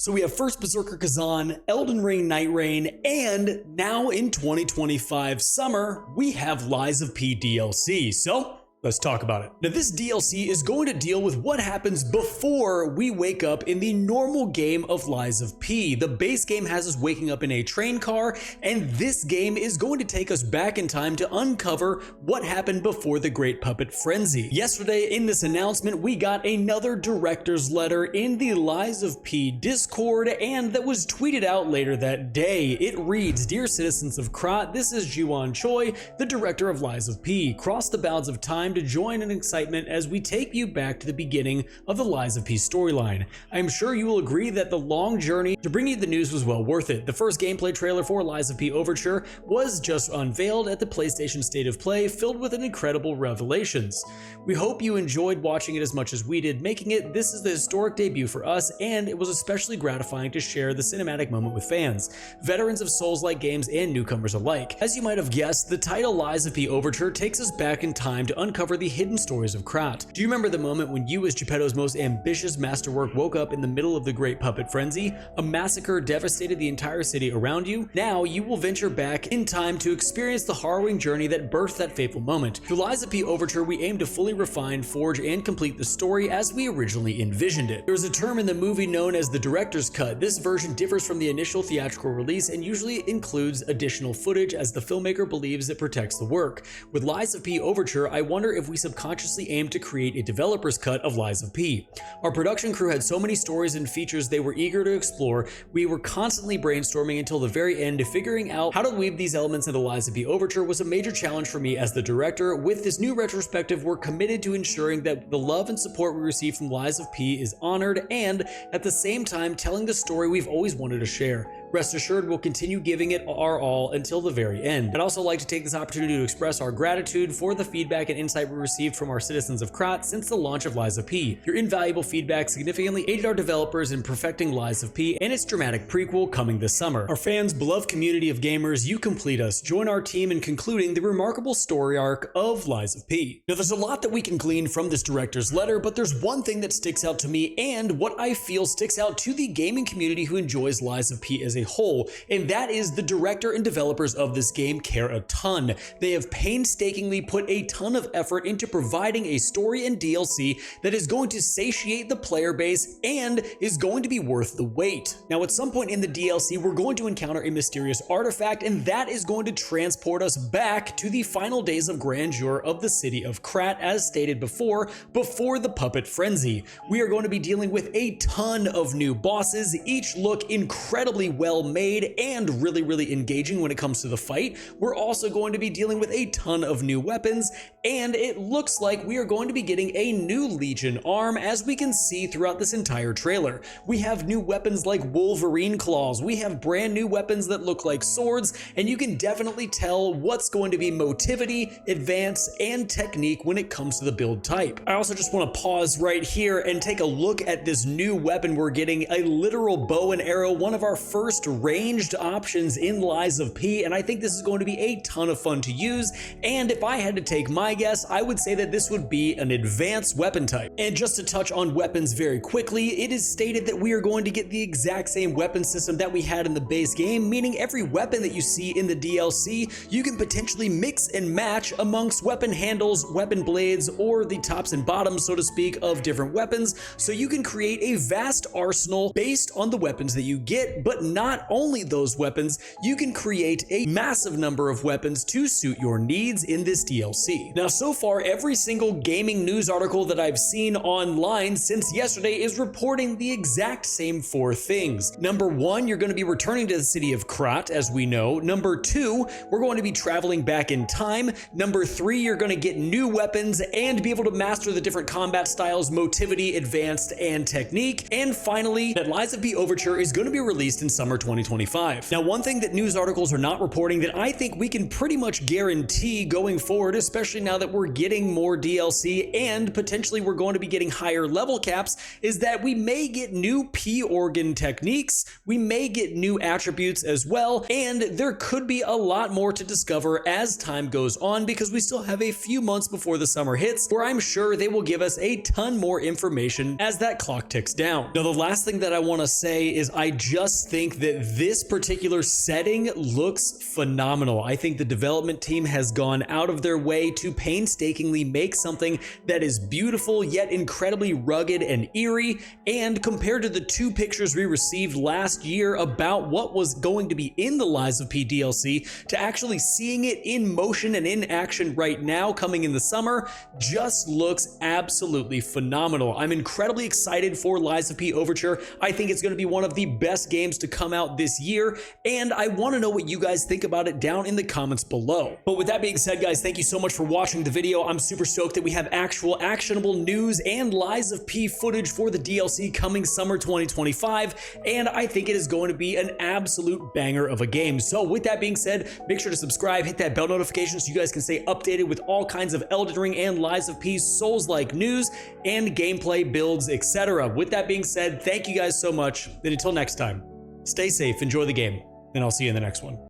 So we have first Berserker Kazan, Elden Ring Night Rain, and now in 2025 summer, we have Lies of P DLC. So let's talk about it. Now this DLC is going to deal with what happens before we wake up in the normal game of Lies of P. The base game has us waking up in a train car, and this game is going to take us back in time to uncover what happened before the Great Puppet Frenzy. Yesterday in this announcement, we got another director's letter in the Lies of P Discord, and that was tweeted out later that day. It reads, "Dear citizens of Krat, this is Jiwon Choi, the director of Lies of P. Cross the bounds of time to join in excitement as we take you back to the beginning of the Lies of P storyline. I am sure you will agree that the long journey to bring you the news was well worth it. The first gameplay trailer for Lies of P Overture was just unveiled at the PlayStation State of Play, filled with incredible revelations. We hope you enjoyed watching it as much as we did making it. This is the historic debut for us, and it was especially gratifying to share the cinematic moment with fans, veterans of Souls-like games and newcomers alike. As you might have guessed, the title Lies of P Overture takes us back in time to uncover the hidden stories of Krat. Do you remember the moment when you, as Geppetto's most ambitious masterwork, woke up in the middle of the Great Puppet Frenzy? A massacre devastated the entire city around you. Now you will venture back in time to experience the harrowing journey that birthed that fateful moment. Through Lies of P Overture, we aim to fully refine, forge, and complete the story as we originally envisioned it. There is a term in the movie known as the director's cut. This version differs from the initial theatrical release and usually includes additional footage as the filmmaker believes it protects the work. With Lies of P Overture, I wonder if we subconsciously aimed to create a developer's cut of Lies of P. Our production crew had so many stories and features they were eager to explore. We were constantly brainstorming until the very end, figuring out how to weave these elements into Lies of P Overture was a major challenge for me as the director. With this new retrospective, we're committed to ensuring that the love and support we receive from Lies of P is honored and, at the same time, telling the story we've always wanted to share. Rest assured, we'll continue giving it our all until the very end. I'd also like to take this opportunity to express our gratitude for the feedback and insight we received from our citizens of Krat since the launch of Lies of P. Your invaluable feedback significantly aided our developers in perfecting Lies of P and its dramatic prequel coming this summer. Our fans, beloved community of gamers, you complete us. Join our team in concluding the remarkable story arc of Lies of P." Now, there's a lot that we can glean from this director's letter, but there's one thing that sticks out to me and what I feel sticks out to the gaming community who enjoys Lies of P as a whole, and that is the director and developers of this game care a ton. They have painstakingly put a ton of effort into providing a story and DLC that is going to satiate the player base and is going to be worth the wait. Now, at some point in the DLC, we're going to encounter a mysterious artifact, and that is going to transport us back to the final days of grandeur of the city of Krat, as stated before the Puppet Frenzy. We are going to be dealing with a ton of new bosses, each look incredibly well made and really engaging when it comes to the fight. We're also going to be dealing with a ton of new weapons, and it looks like we are going to be getting a new Legion arm, as we can see throughout this entire trailer. We have new weapons like Wolverine claws, we have brand new weapons that look like swords, and you can definitely tell what's going to be motivity, advance, and technique when it comes to the build type. I also just want to pause right here and take a look at this new weapon we're getting, a literal bow and arrow, one of our first ranged options in Lies of P, and I think this is going to be a ton of fun to use. And if I had to take my guess, I would say that this would be an advanced weapon type. And just to touch on weapons very quickly, it is stated that we are going to get the exact same weapon system that we had in the base game, meaning every weapon that you see in the DLC, you can potentially mix and match amongst weapon handles, weapon blades, or the tops and bottoms, so to speak, of different weapons. So you can create a vast arsenal based on the weapons that you get, but not only those weapons, you can create a massive number of weapons to suit your needs in this DLC. Now, so far, every single gaming news article that I've seen online since yesterday is reporting the exact same four things. Number one, you're going to be returning to the city of Krat, as we know. Number two, we're going to be traveling back in time. Number three, you're going to get new weapons and be able to master the different combat styles, motivity, advanced, and technique. And finally, that Lies of P Overture is going to be released in summer 2025. Now, one thing that news articles are not reporting that I think we can pretty much guarantee going forward, especially now that we're getting more DLC and potentially we're going to be getting higher level caps, is that we may get new P organ techniques, we may get new attributes as well, and there could be a lot more to discover as time goes on because we still have a few months before the summer hits, where I'm sure they will give us a ton more information as that clock ticks down. Now, the last thing that I want to say is I just think that this particular setting looks phenomenal. I think the development team has gone out of their way to painstakingly make something that is beautiful yet incredibly rugged and eerie, and compared to the two pictures we received last year about what was going to be in the Lies of P DLC, to actually seeing it in motion and in action right now coming in the summer just looks absolutely phenomenal. I'm incredibly excited for Lies of P Overture. I think it's going to be one of the best games to come out this year, and I want to know what you guys think about it down in the comments below. But with that being said, guys, thank you so much for watching the video. I'm super stoked that we have actual actionable news and Lies of P footage for the DLC coming summer 2025, and I think it is going to be an absolute banger of a game. So with that being said, make sure to subscribe, hit that bell notification so you guys can stay updated with all kinds of Elden Ring and Lies of P Souls-like news and gameplay builds, etc. With that being said, thank you guys so much, and until next time, stay safe, enjoy the game, and I'll see you in the next one.